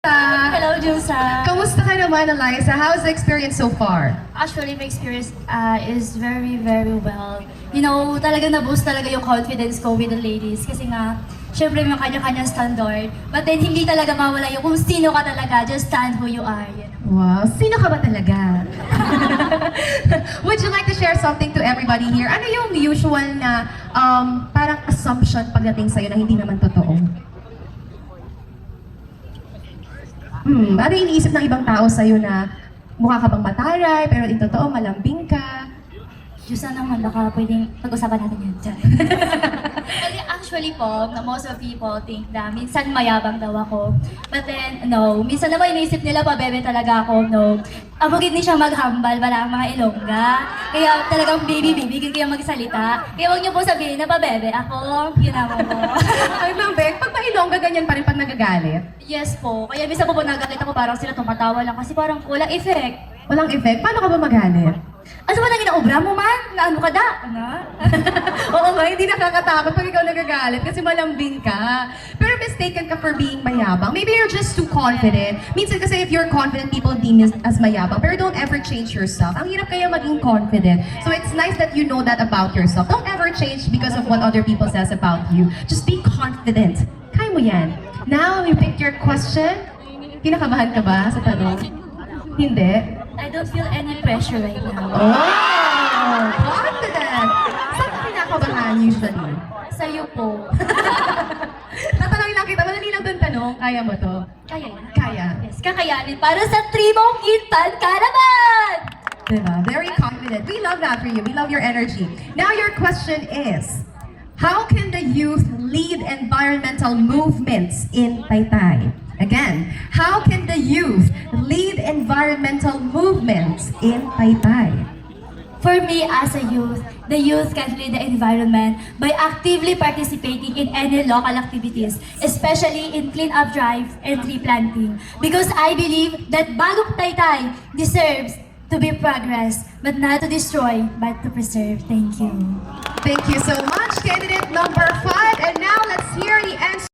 Hello, Jusa. Kamusta ka naman, Eliza? How's the experience so far? Actually, my experience is very, very well. You know, talagang na-boost talaga yung confidence ko with the ladies. Kasi nga, syempre may kanya-kanyang standard. But then, hindi talaga mawala yung kung sino ka talaga. Just stand who you are. You know? Wow, sino ka ba talaga? Would you like to share something to everybody here? Ano yung usual na parang assumption pagdating sa'yo na hindi naman totoo? Ano yung iniisip ng ibang tao sa'yo na mukha ka bang mataray, pero in totoo malambing ka? Jusa naman, baka pwedeng pag-usapan natin yan. Well, actually po, na most of people think na minsan mayabang daw ako. But then, no. Minsan naman iniisip nila, pabebe talaga ako, no. Abugid ni siya maghambal, wala ang mga ilongga. Kaya talagang baby, kaya magsalita. Kaya huwag niyo po sabihin na pabebe ako. Yun ako po. Ay, Mambek, pag mailongga ganyan pa rin pag nagagalit? Yes po. Kaya minsan po nagagalit ako, parang sila tumatawa lang kasi parang walang effect. Walang effect? Paano ka ba magalit? Ano ba nang inaobra mo man? Na ano ka da? Ano? Oo nga, hindi nakakatakot pag ikaw nagagalit kasi malambing ka. Pero mistaken ka for being mayabang. Maybe you're just too confident. Minsan kasi if you're confident, people deem you as mayabang. Pero don't ever change yourself. Ang hirap kaya maging confident. So it's nice that you know that about yourself. Don't ever change because of what other people says about you. Just be confident. Kaya mo yan. Now, you picked your question. Kinakabahan ka ba sa tanong? Hindi. I don't feel any pressure right now. Oh! Confident! Saan ka kinakabahan usually? Sa'yo po. Tatanungin lang kita, madali lang itong tanong. Kaya mo to? Kaya yan. Kaya. Yes, kakayanin para sa Tribong Intan Caravan! Diba? Very confident. We love that for you. We love your energy. Now your question is, how can the youth lead environmental movements in Taytay? Again, how can the youth lead environmental movements in Taytay? For me as a youth, the youth can lead the environment by actively participating in any local activities, especially in clean-up drive and tree planting. Because I believe that Bagong Taytay deserves to be progress, but not to destroy, but to preserve. Thank you. Thank you so much, candidate number 5. And now let's hear the answer.